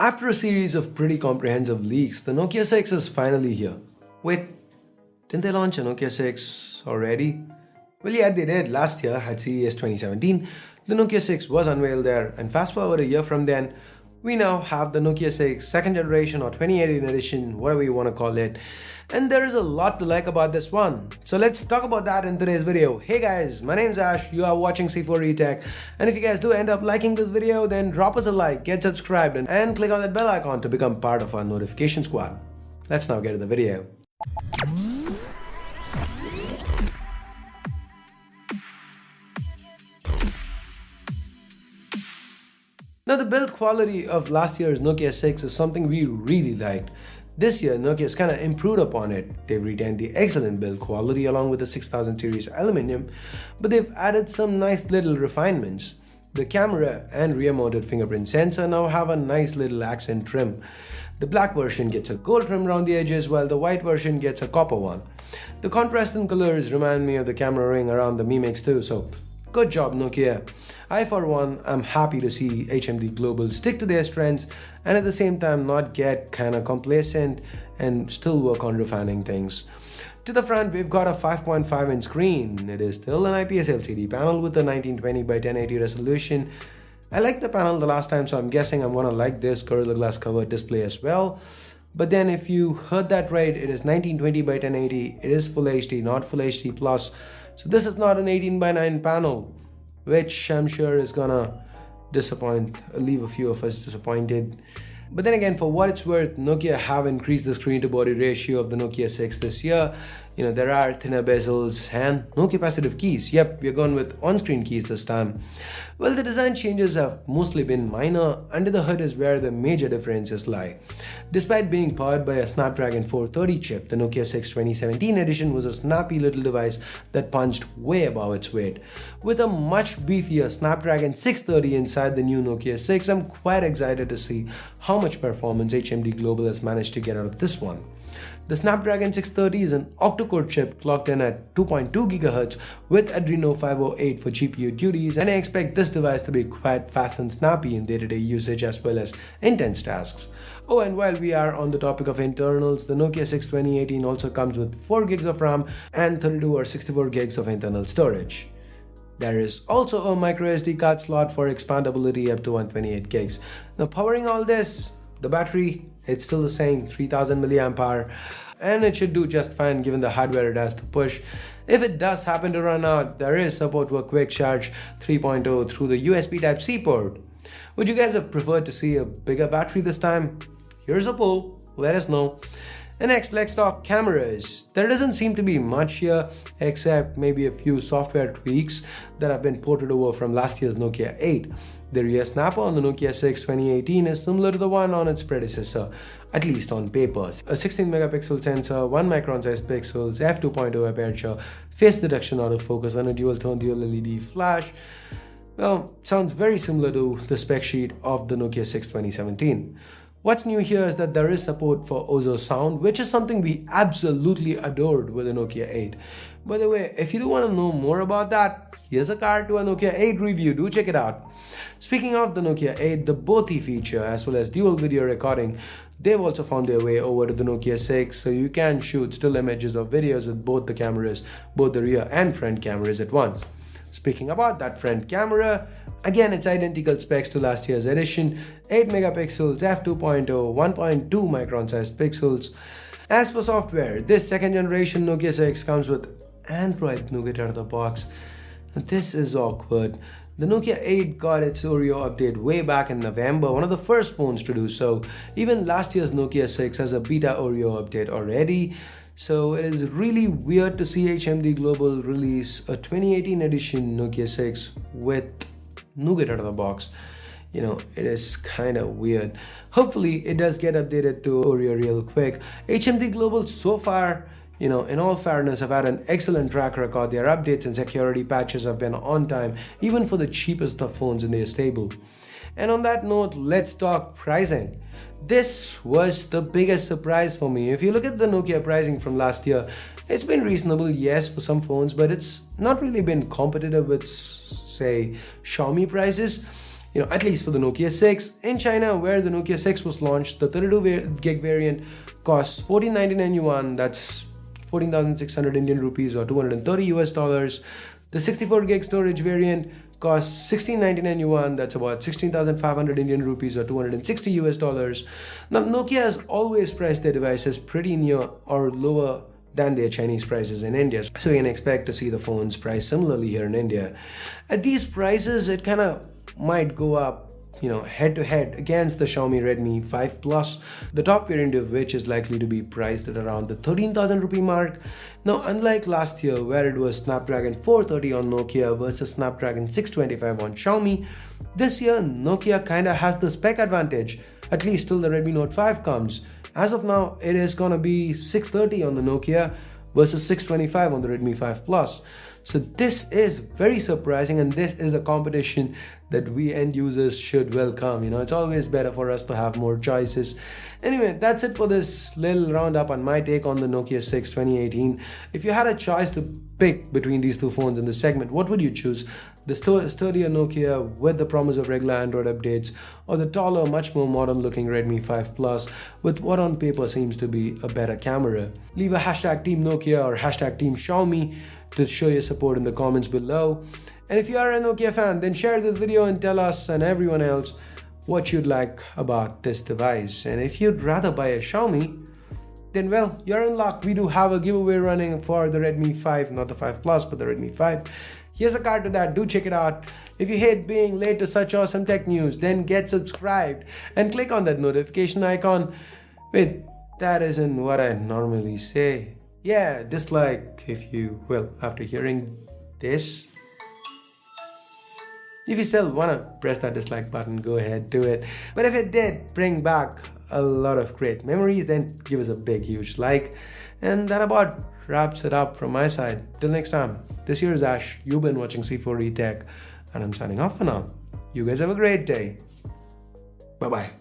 After a series of pretty comprehensive leaks, the Nokia 6 is finally here. Wait, didn't they launch a Nokia 6 already? Well, yeah, they did last year at CES 2017. The Nokia 6 was unveiled there, and fast forward a year from then, we now have the Nokia 6 second generation or 2018 edition, whatever you want to call it. And there is a lot to like about this one. So let's talk about that in today's video. Hey guys, my name is Ash, you are watching C4 Tech, and if you guys do end up liking this video, then drop us a like, get subscribed, and click on that bell icon to become part of our notification squad. Let's now get to the video. Now, the build quality of last year's Nokia 6 is something we really liked. This year, Nokia's kind of improved upon it. They've retained the excellent build quality along with the 6000 series aluminum, but they've added some nice little refinements. The camera and rear-mounted fingerprint sensor now have a nice little accent trim. The black version gets a gold trim around the edges, while the white version gets a copper one. The contrast in colors remind me of the camera ring around the Mi Mix 2, so good job, Nokia. I, for one, am happy to see HMD Global stick to their strengths and at the same time not get kinda complacent and still work on refining things. To the front, we've got a 5.5-inch screen. It is still an IPS LCD panel with a 1920 by 1080 resolution. I liked the panel the last time, so I'm guessing I'm gonna like this Gorilla Glass covered display as well. But then if you heard that right, it is 1920 by 1080, it is Full HD, not Full HD Plus. So this is not an 18 by 9 panel, which I'm sure is gonna leave a few of us disappointed. But then again, for what it's worth, Nokia have increased the screen to body ratio of the Nokia 6 this year. There are thinner bezels and no capacitive keys. Yep, we're going with on-screen keys this time. Well, the design changes have mostly been minor. Under the hood is where the major differences lie. Despite being powered by a Snapdragon 430 chip, the Nokia 6 2017 edition was a snappy little device that punched way above its weight. With a much beefier Snapdragon 630 inside the new Nokia 6, I'm quite excited to see how much performance HMD Global has managed to get out of this one. The Snapdragon 630 is an octa-core chip clocked in at 2.2 GHz with Adreno 508 for GPU duties, and I expect this device to be quite fast and snappy in day-to-day usage as well as intense tasks. Oh, and while we are on the topic of internals, the Nokia 6 2018 also comes with 4 GB of RAM and 32 or 64 GB of internal storage. There is also a microSD card slot for expandability up to 128 GB. Now, powering all this, the battery, it's still the same 3000 mAh, and it should do just fine given the hardware it has to push. If it does happen to run out, there is support for Quick Charge 3.0 through the USB Type-C port. Would you guys have preferred to see a bigger battery this time? Here's a poll, let us know. And next, let's talk cameras. There doesn't seem to be much here except maybe a few software tweaks that have been ported over from last year's Nokia 8. The rear snapper on the Nokia 6 2018 is similar to the one on its predecessor, at least on paper. A 16 megapixel sensor, 1 micron sized pixels, f2.0 aperture, face detection autofocus, and a dual tone dual LED flash. Well, sounds very similar to the spec sheet of the Nokia 6 2017. What's new here is that there is support for Ozo sound, which is something we absolutely adored with the Nokia 8. By the way, if you do want to know more about that, here's a card to a Nokia 8 review, do check it out. Speaking of the Nokia 8, the BOTI feature as well as dual video recording, they've also found their way over to the Nokia 6, so you can shoot still images of videos with both the cameras, both the rear and front cameras at once. Speaking about that front camera, again it's identical specs to last year's edition, 8 megapixels, f2.0, 1.2 micron sized pixels. As for software, this second generation Nokia 6 comes with Android Nougat out of the box. This is awkward. The Nokia 8 got its Oreo update way back in November, one of the first phones to do so. Even last year's Nokia 6 has a beta Oreo update already. So it is really weird to see HMD Global release a 2018 edition Nokia 6 with Nougat out of the box. It is kind of weird. Hopefully it does get updated to Oreo real quick. HMD Global so far, in all fairness, have had an excellent track record. Their updates and security patches have been on time, even for the cheapest of phones in their stable. And on that note, let's talk pricing. This was the biggest surprise for me. If you look at the Nokia pricing from last year, it's been reasonable, yes, for some phones, but it's not really been competitive with, say, Xiaomi prices. at least for the Nokia 6. In China, where the Nokia 6 was launched, the 32 gig variant costs 1499 yuan, that's 14,600 Indian rupees or 230 US dollars. The 64 gig storage variant costs 1699 yuan, that's about 16,500 Indian rupees or 260 US dollars. Now, Nokia has always priced their devices pretty near or lower than their Chinese prices in India. So you can expect to see the phones priced similarly here in India. At these prices, it kind of might go up head to head against the Xiaomi Redmi 5 Plus, the top variant of which is likely to be priced at around the 13,000 rupee mark. Now, unlike last year where it was Snapdragon 430 on Nokia versus Snapdragon 625 on Xiaomi, this year Nokia kinda has the spec advantage, at least till the Redmi Note 5 comes. As of now, it is gonna be 630 on the Nokia versus 625 on the Redmi 5 Plus. So this is very surprising, and this is a competition that we end users should welcome. It's always better for us to have more choices. Anyway, that's it for this little roundup on my take on the Nokia 6 2018. If you had a choice to pick between these two phones in the segment, what would you choose? The sturdier Nokia with the promise of regular Android updates, or the taller, much more modern looking Redmi 5 Plus with what on paper seems to be a better camera? Leave a hashtag Team Nokia or hashtag Team Xiaomi to show your support in the comments below. And if you are a Nokia fan, then share this video and tell us and everyone else what you'd like about this device. And if you'd rather buy a Xiaomi, then well, you're in luck. We do have a giveaway running for the Redmi 5, not the 5 Plus, but the Redmi 5. Here's a card to that, do check it out. If you hate being late to such awesome tech news, then get subscribed and click on that notification icon. Wait, that isn't what I normally say. Yeah, dislike if you will after hearing this. If you still wanna press that dislike button, go ahead, do it. But if it did bring back a lot of great memories, then give us a big huge like. And that about wraps it up from my side. Till next time, this here is Ash. You've been watching C4E Tech, and I'm signing off for now. You guys have a great day. Bye bye.